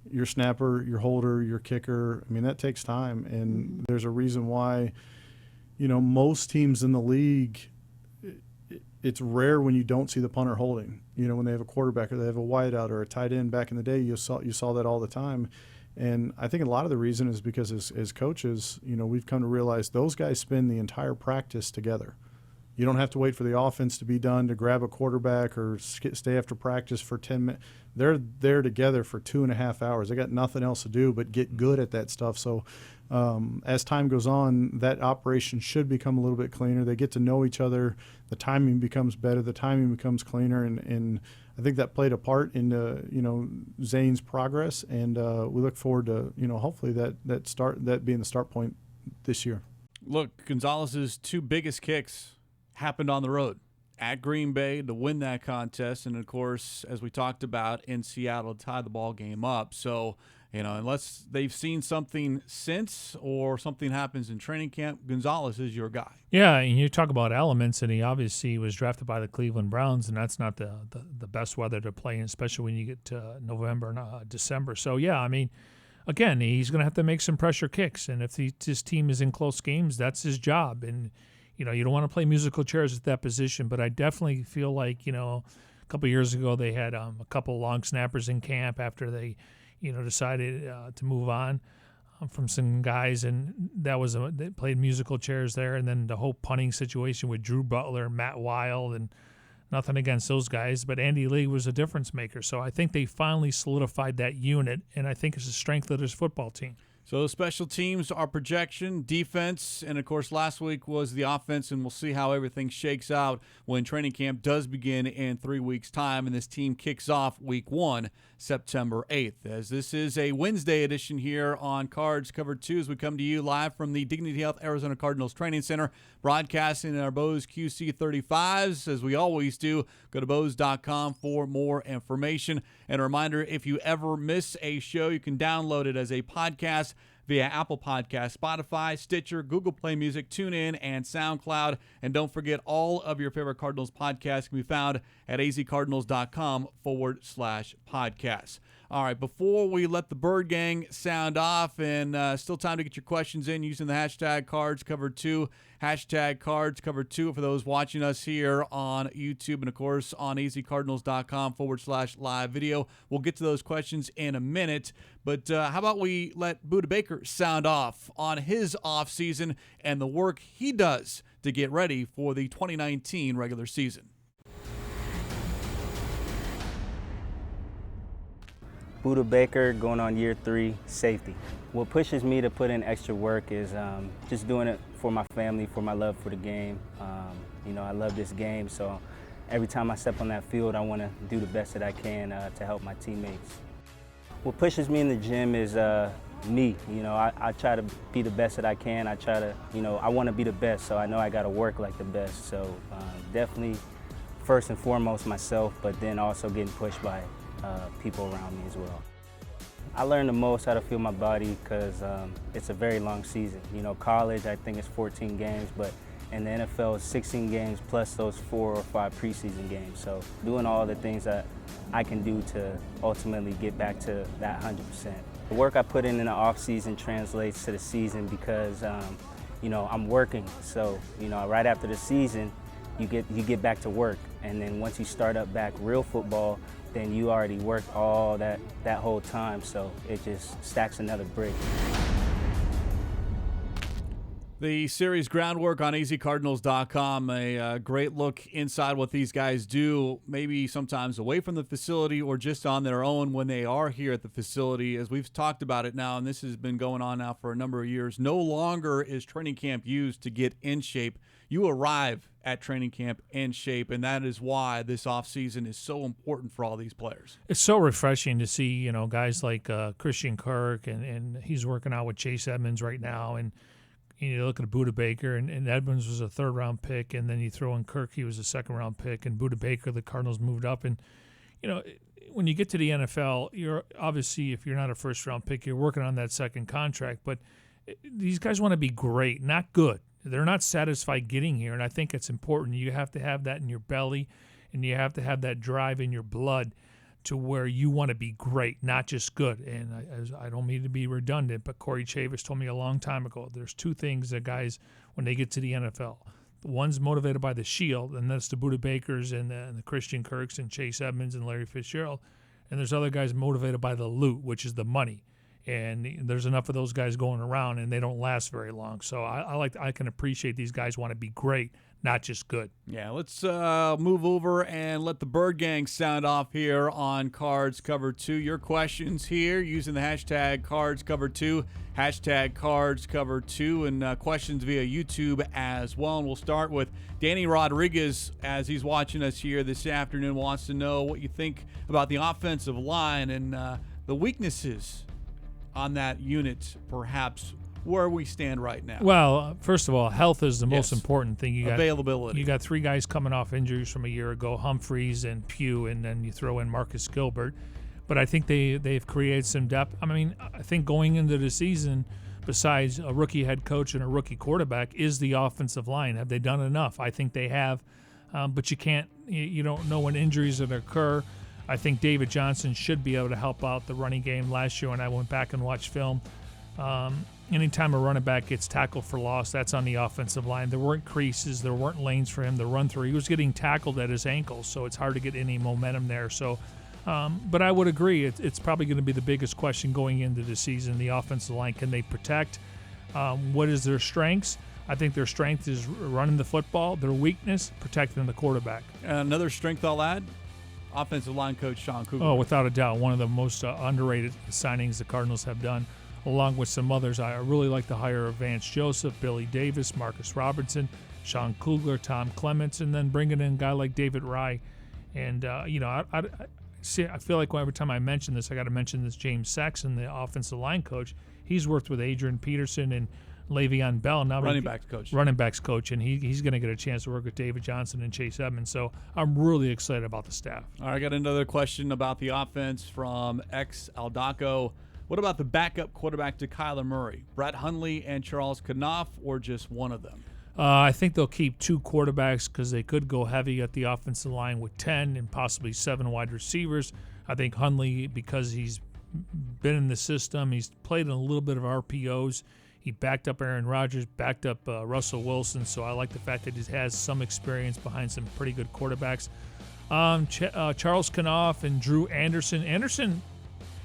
your snapper, your holder, your kicker. I mean, that takes time, and there's a reason why. Most teams in the league, it's rare when you don't see the punter holding. When they have a quarterback or they have a wideout or a tight end back in the day, you saw that all the time. And I think a lot of the reason is because as coaches, we've come to realize those guys spend the entire practice together. You don't have to wait for the offense to be done to grab a quarterback or stay after practice for 10 minutes. They're there together for 2.5 hours. They got nothing else to do but get good at that stuff. So as time goes on, that operation should become a little bit cleaner. They get to know each other. The timing becomes better. The timing becomes cleaner. And I think that played a part in, Zane's progress. And we look forward to, hopefully that being the start point this year. Look, Gonzalez's two biggest kicks happened on the road at Green Bay to win that contest, and of course, as we talked about, in Seattle to tie the ball game up. So, unless they've seen something since or something happens in training camp, Gonzalez is your guy. Yeah, and you talk about elements, and he obviously was drafted by the Cleveland Browns, and that's not the best weather to play in, especially when you get to November and December. So, yeah, I mean, again, he's going to have to make some pressure kicks, and if his team is in close games, that's his job. And you don't want to play musical chairs at that position, but I definitely feel like, a couple of years ago they had a couple long snappers in camp after they, decided to move on from some guys, and they played musical chairs there. And then the whole punting situation with Drew Butler and Matt Wild, and nothing against those guys, but Andy Lee was a difference maker. So I think they finally solidified that unit, and I think it's the strength of this football team. So special teams are projection, defense, and of course last week was the offense, and we'll see how everything shakes out when training camp does begin in 3 weeks' time, and this team kicks off week 1, September 8th. As this is a Wednesday edition here on Cards Cover 2 as we come to you live from the Dignity Health Arizona Cardinals Training Center, broadcasting in our Bose QC35s as we always do. Go to Bose.com for more information. And a reminder, if you ever miss a show, you can download it as a podcast via Apple Podcasts, Spotify, Stitcher, Google Play Music, TuneIn, and SoundCloud. And don't forget, all of your favorite Cardinals podcasts can be found at azcardinals.com/podcasts. All right, before we let the Bird Gang sound off, and still time to get your questions in using the hashtag CardsCover2, hashtag CardsCover2 for those watching us here on YouTube and, of course, on azcardinals.com/live video. We'll get to those questions in a minute, but how about we let Budda Baker sound off on his offseason and the work he does to get ready for the 2019 regular season. Budda Baker, going on year 3, safety. What pushes me to put in extra work is just doing it for my family, for my love for the game. I love this game, so every time I step on that field, I want to do the best that I can to help my teammates. What pushes me in the gym is me. I try to be the best that I can. I try to, I want to be the best, so I know I got to work like the best. So definitely, first and foremost, myself, but then also getting pushed by people around me as well. I learned the most how to feel my body because it's a very long season. College, I think it's 14 games, but in the NFL, it's 16 games plus those 4 or 5 preseason games. So doing all the things that I can do to ultimately get back to that 100%. The work I put in the off season translates to the season because, I'm working. So, right after the season, you get back to work. And then once you start up back real football, then you already worked all that whole time, so it just stacks another brick. The series groundwork on azcardinals.com, a great look inside what these guys do, maybe sometimes away from the facility or just on their own when they are here at the facility. As we've talked about it now, and this has been going on now for a number of years, no longer is training camp used to get in shape. You arrive at training camp in shape, and that is why this offseason is so important for all these players. It's so refreshing to see, guys like Christian Kirk, and he's working out with Chase Edmonds right now, and you look at Budda Baker, and Edmonds was a third-round pick, and then you throw in Kirk, he was a second-round pick, and Budda Baker, the Cardinals moved up. And, when you get to the NFL, you're obviously, if you're not a first-round pick, you're working on that second contract. But these guys want to be great, not good. They're not satisfied getting here, and I think it's important. You have to have that in your belly, and you have to have that drive in your blood to where you want to be great, not just good. And I don't mean to be redundant, but Corey Chavis told me a long time ago, there's 2 things that guys, when they get to the NFL, one's motivated by the shield, and that's the Budda Bakers and the Christian Kirks and Chase Edmonds and Larry Fitzgerald. And there's other guys motivated by the loot, which is the money. And there's enough of those guys going around, and they don't last very long. So I can appreciate these guys want to be great, not just good. Yeah, let's move over and let the Bird Gang sound off here on Cards Cover 2. Your questions here using the hashtag CardsCover2, hashtag CardsCover2, and questions via YouTube as well. And we'll start with Danny Rodriguez as he's watching us here this afternoon. Wants to know what you think about the offensive line and the weaknesses on that unit, perhaps where we stand right now. Well, first of all, health is the most important thing. You got availability. You got 3 guys coming off injuries from a year ago, Humphreys and Pugh, and then you throw in Marcus Gilbert. But I think they've created some depth. I mean, I think going into the season, besides a rookie head coach and a rookie quarterback, is the offensive line. Have they done enough? I think they have, but you don't know when injuries that occur. I think David Johnson should be able to help out the running game. Last year when I went back and watched film, Anytime a running back gets tackled for loss, that's on the offensive line. There weren't creases, there weren't lanes for him to run through. He was getting tackled at his ankles, so it's hard to get any momentum there. So, but I would agree, it's probably going to be the biggest question going into the season. The offensive line, can they protect? What is their strengths? I think their strength is running the football. Their weakness, protecting the quarterback. Another strength I'll add, offensive line coach Sean Kugler. Oh, without a doubt, one of the most underrated signings the Cardinals have done, along with some others. I really like the hire of Vance Joseph, Billy Davis, Marcus Robertson, Sean Kugler, Tom Clements, and then bringing in a guy like David Rye. And, I feel like every time I mention this, I got to mention this James Saxon, the offensive line coach. He's worked with Adrian Peterson and Le'Veon Bell. Now running backs coach, and he's going to get a chance to work with David Johnson and Chase Edmonds. So I'm really excited about the staff. All right, I got another question about the offense from X Aldaco. What about the backup quarterback to Kyler Murray? Brett Hundley and Charles Knopf, or just one of them? I think they'll keep two quarterbacks because they could go heavy at the offensive line with 10 and possibly 7 wide receivers. I think Hundley, because he's been in the system, he's played in a little bit of RPOs. He backed up Aaron Rodgers, backed up Russell Wilson, so I like the fact that he has some experience behind some pretty good quarterbacks. Charles Knopf and Drew Anderson. Anderson,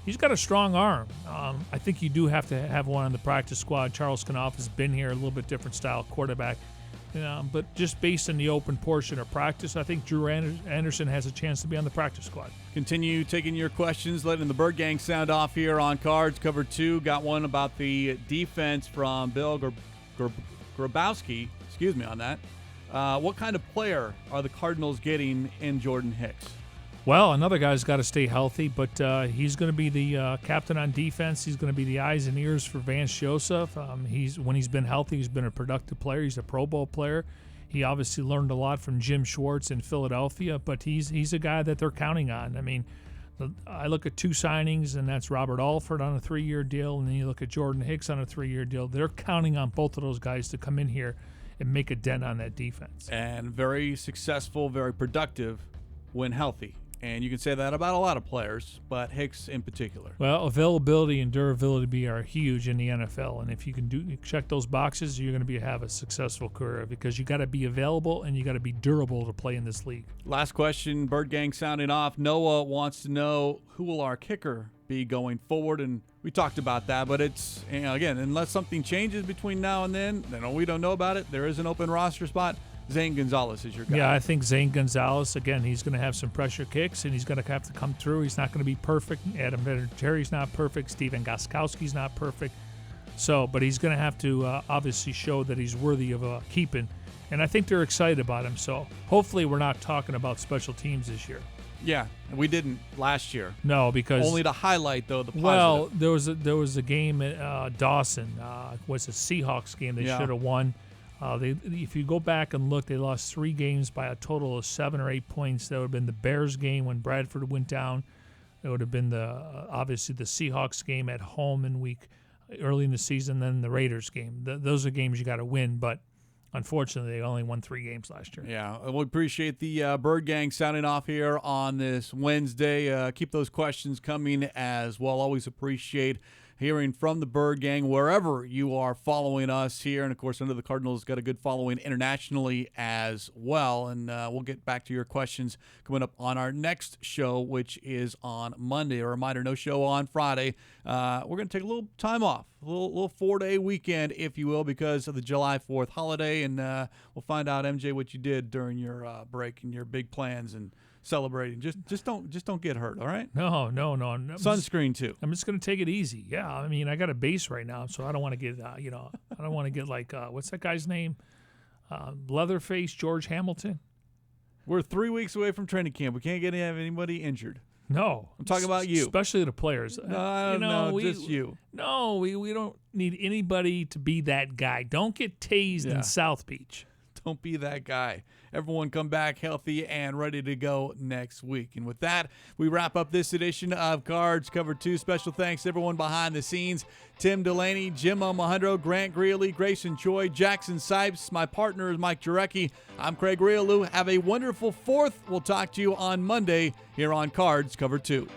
he's got a strong arm. I think you do have to have one on the practice squad. Charles Knopf has been here, a little bit different style quarterback. But just based on the open portion of practice, I think Drew Anderson has a chance to be on the practice squad. Continue taking your questions, letting the Bird Gang sound off here on Cards Cover 2. Got one about the defense from Bill Grabowski. Excuse me on that. What kind of player are the Cardinals getting in Jordan Hicks? Well, another guy's got to stay healthy, but he's going to be the captain on defense. He's going to be the eyes and ears for Vance Joseph. When he's been healthy, he's been a productive player. He's a Pro Bowl player. He obviously learned a lot from Jim Schwartz in Philadelphia, but he's a guy that they're counting on. I mean, I look at two signings, and that's Robert Alford on a 3-year deal, and then you look at Jordan Hicks on a 3-year deal. They're counting on both of those guys to come in here and make a dent on that defense. And very successful, very productive when healthy. And you can say that about a lot of players, but Hicks in particular. Well, availability and durability are huge in the NFL, and if you can check those boxes, you're going to have a successful career because you got to be available and you got to be durable to play in this league. Last question, Bird Gang sounding off. Noah wants to know, who will our kicker be going forward? And we talked about that, but it's, again, unless something changes between now and then we don't know about it. There is an open roster spot. Zane Gonzalez is your guy. Yeah, I think Zane Gonzalez, again, he's going to have some pressure kicks, and he's going to have to come through. He's not going to be perfect. Adam Vinatieri's not perfect. Steven Gostkowski's not perfect. But he's going to have to obviously show that he's worthy of keeping. And I think they're excited about him. So hopefully we're not talking about special teams this year. Yeah, we didn't last year. No, because only to highlight though the positive. Well, there was a game at Dawson. Was a Seahawks game they should have won. If you go back and look, they lost 3 games by a total of 7 or 8 points. That would have been the Bears game when Bradford went down. It would have been obviously the Seahawks game at home early in the season, then the Raiders game. Those are games you got to win, but unfortunately, they only won 3 games last year. Yeah, we appreciate the Bird Gang sounding off here on this Wednesday. Keep those questions coming as well. Always appreciate hearing from the Bird Gang wherever you are following us here. And, of course, I know the Cardinals got a good following internationally as well. And we'll get back to your questions coming up on our next show, which is on Monday. A reminder, no show on Friday. We're going to take a little time off, a little 4-day weekend, if you will, because of the July 4th holiday. And we'll find out, MJ, what you did during your break and your big plans and celebrating. Just don't get hurt, all right? No. Sunscreen too. I'm just gonna take it easy. Yeah, I mean, I got a base right now, so I don't want to get I don't want to get like what's that guy's name? Leatherface George Hamilton. We're 3 weeks away from training camp. We can't have anybody injured. No, I'm talking about you, especially the players. No, just you. No, we don't need anybody to be that guy. Don't get tased in South Beach. Don't be that guy. Everyone come back healthy and ready to go next week. And with that, we wrap up this edition of Cards Cover 2. Special thanks to everyone behind the scenes. Tim Delaney, Jim Alejandro, Grant Greeley, Grayson Choi, Jackson Sipes. My partner is Mike Jurecki. I'm Craig Grialou. Have a wonderful 4th. We'll talk to you on Monday here on Cards Cover 2.